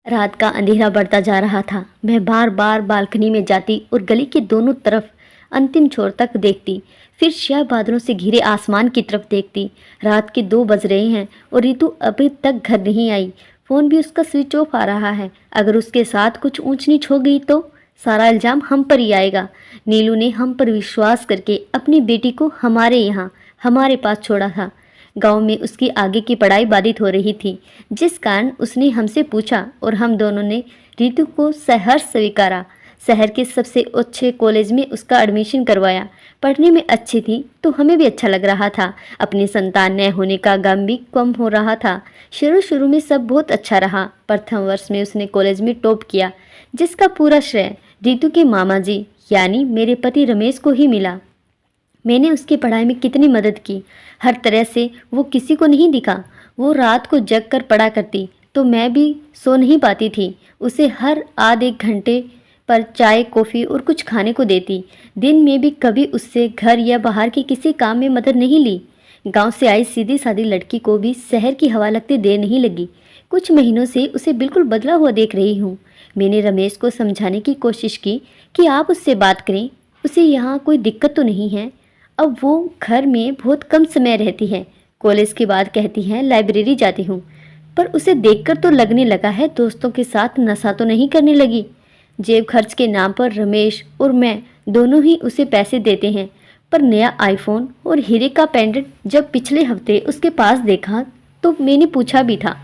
रात का अंधेरा बढ़ता जा रहा था। मैं बार बार बालकनी में जाती और गली के दोनों तरफ अंतिम छोर तक देखती, फिर स्याह बादलों से घिरे आसमान की तरफ देखती। रात के 2 बज रहे हैं और रितु अभी तक घर नहीं आई। फ़ोन भी उसका स्विच ऑफ आ रहा है। अगर उसके साथ कुछ ऊंच नीच हो गई तो सारा इल्ज़ाम हम पर ही आएगा। नीलू ने हम पर विश्वास करके अपनी बेटी को हमारे यहाँ, हमारे पास छोड़ा था। गांव में उसकी आगे की पढ़ाई बाधित हो रही थी, जिस कारण उसने हमसे पूछा और हम दोनों ने रितु को सहर्ष स्वीकारा। शहर के सबसे अच्छे कॉलेज में उसका एडमिशन करवाया। पढ़ने में अच्छी थी तो हमें भी अच्छा लग रहा था। अपनी संतान न होने का गम भी कम हो रहा था। शुरू में सब बहुत अच्छा रहा। प्रथम वर्ष में उसने कॉलेज में टॉप किया, जिसका पूरा श्रेय रितु के मामा जी यानी मेरे पति रमेश को ही मिला। मैंने उसकी पढ़ाई में कितनी मदद की, हर तरह से वो किसी को नहीं दिखा। वो रात को जग कर पढ़ा करती तो मैं भी सो नहीं पाती थी। उसे हर आधे घंटे पर चाय कॉफ़ी और कुछ खाने को देती। दिन में भी कभी उससे घर या बाहर के किसी काम में मदद नहीं ली। गांव से आई सीधी सादी लड़की को भी शहर की हवा लगते देर नहीं लगी। कुछ महीनों से उसे बिल्कुल बदला हुआ देख रही हूँ। मैंने रमेश को समझाने की कोशिश की कि आप उससे बात करें, उसे यहाँ कोई दिक्कत तो नहीं है। अब वो घर में बहुत कम समय रहती है। कॉलेज के बाद कहती है लाइब्रेरी जाती हूँ, पर उसे देखकर तो लगने लगा है दोस्तों के साथ नशा तो नहीं करने लगी। जेब खर्च के नाम पर रमेश और मैं दोनों ही उसे पैसे देते हैं, पर नया आईफोन और हीरे का पेंडेंट जब पिछले हफ्ते उसके पास देखा तो मैंने पूछा भी था।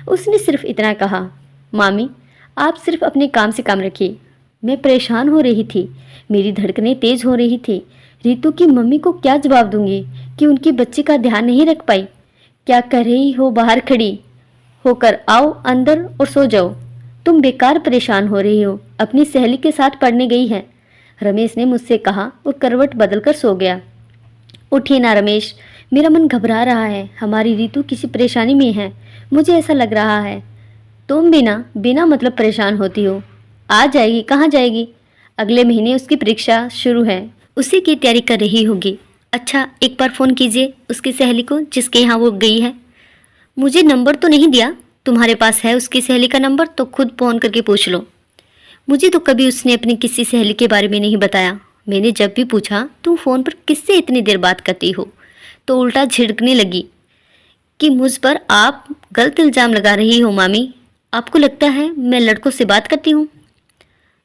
उसने सिर्फ इतना कहा, मामी आप सिर्फ अपने काम से काम रखिए। मैं परेशान हो रही थी, मेरी धड़कनें तेज हो रही थी। रितु की मम्मी को क्या जवाब दूंगी कि उनके बच्चे का ध्यान नहीं रख पाई। क्या कर रही हो बाहर खड़ी होकर, आओ अंदर और सो जाओ। तुम बेकार परेशान हो रही हो, अपनी सहेली के साथ पढ़ने गई है, रमेश ने मुझसे कहा और करवट बदलकर सो गया। उठिए ना रमेश, मेरा मन घबरा रहा है। हमारी रितु किसी परेशानी में है, मुझे ऐसा लग रहा है। तुम बिना मतलब परेशान होती हो। आ जाएगी, कहाँ जाएगी? अगले महीने उसकी परीक्षा शुरू है, उसी की तैयारी कर रही होगी। अच्छा एक बार फ़ोन कीजिए उसकी सहेली को जिसके यहाँ वो गई है। मुझे नंबर तो नहीं दिया, तुम्हारे पास है उसकी सहेली का नंबर तो खुद फ़ोन करके पूछ लो। मुझे तो कभी उसने अपनी किसी सहेली के बारे में नहीं बताया। मैंने जब भी पूछा तुम फ़ोन पर किससे इतनी देर बात करती हो, तो उल्टा झिड़कने लगी कि मुझ पर आप गलत इल्ज़ाम लगा रही हो। मामी आपको लगता है मैं लड़कों से बात करती हूँ?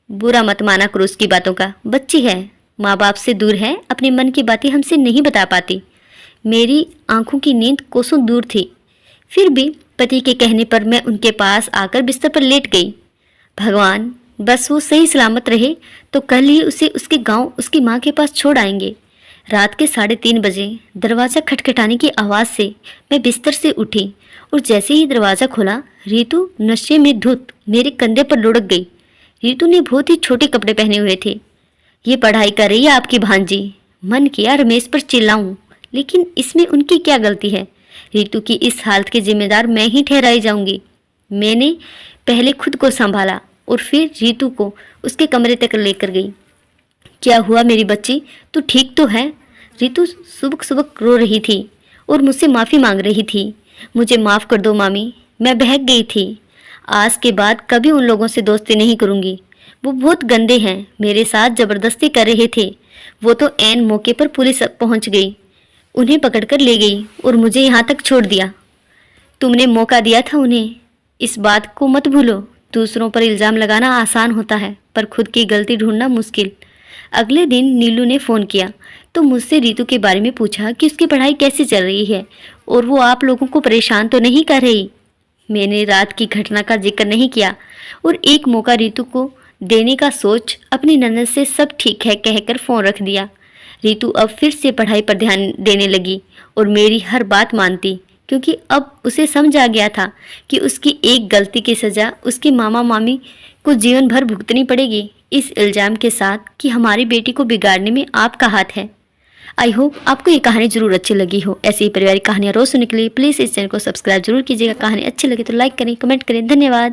बुरा मत माना करो उसकी बातों का, बच्ची है, माँ बाप से दूर है, अपने मन की बातें हमसे नहीं बता पाती। मेरी आंखों की नींद कोसों दूर थी, फिर भी पति के कहने पर मैं उनके पास आकर बिस्तर पर लेट गई। भगवान बस वो सही सलामत रहे तो कल ही उसे उसके गांव उसकी माँ के पास छोड़ आएंगे। रात के 3:30 बजे दरवाज़ा खटखटाने की आवाज़ से मैं बिस्तर से उठी और जैसे ही दरवाज़ा खोला रितु नशे में धुत मेरे कंधे पर लुढ़क गई। रितु ने बहुत ही छोटे कपड़े पहने हुए थे। ये पढ़ाई कर रही है आपकी भांजी। मन किया रमेश पर चिल्लाऊं, लेकिन इसमें उनकी क्या गलती है? रितु की इस हालत के जिम्मेदार मैं ही ठहराई जाऊंगी। मैंने पहले खुद को संभाला और फिर रितु को उसके कमरे तक लेकर गई। क्या हुआ मेरी बच्ची, तू ठीक तो है? रितु सुबक सुबक रो रही थी और मुझसे माफ़ी मांग रही थी। मुझे माफ़ कर दो मामी, मैं बहक गई थी। आज के बाद कभी उन लोगों से दोस्ती नहीं करूँगी, वो बहुत गंदे हैं, मेरे साथ ज़बरदस्ती कर रहे थे। वो तो ऐन मौके पर पुलिस पहुंच गई, उन्हें पकड़कर ले गई और मुझे यहाँ तक छोड़ दिया। तुमने मौका दिया था उन्हें, इस बात को मत भूलो। दूसरों पर इल्ज़ाम लगाना आसान होता है, पर खुद की गलती ढूंढना मुश्किल। अगले दिन नीलू ने फ़ोन किया तो मुझसे रितु के बारे में पूछा कि उसकी पढ़ाई कैसे चल रही है और वो आप लोगों को परेशान तो नहीं कर रही। मैंने रात की घटना का जिक्र नहीं किया और एक मौका रितु को देने का सोच अपनी ननद से सब ठीक है कहकर फ़ोन रख दिया। रितु अब फिर से पढ़ाई पर ध्यान देने लगी और मेरी हर बात मानती, क्योंकि अब उसे समझ आ गया था कि उसकी एक गलती की सज़ा उसके मामा मामी को जीवन भर भुगतनी पड़ेगी, इस इल्ज़ाम के साथ कि हमारी बेटी को बिगाड़ने में आपका हाथ है। आई होप आपको ये कहानी जरूर अच्छी लगी हो। ऐसी ही पारिवारिक कहानियाँ रोज़ सुनने के लिए प्लीज़ इस चैनल को सब्सक्राइब जरूर कीजिएगा। कहानी अच्छी लगे तो लाइक करें, कमेंट करें। धन्यवाद।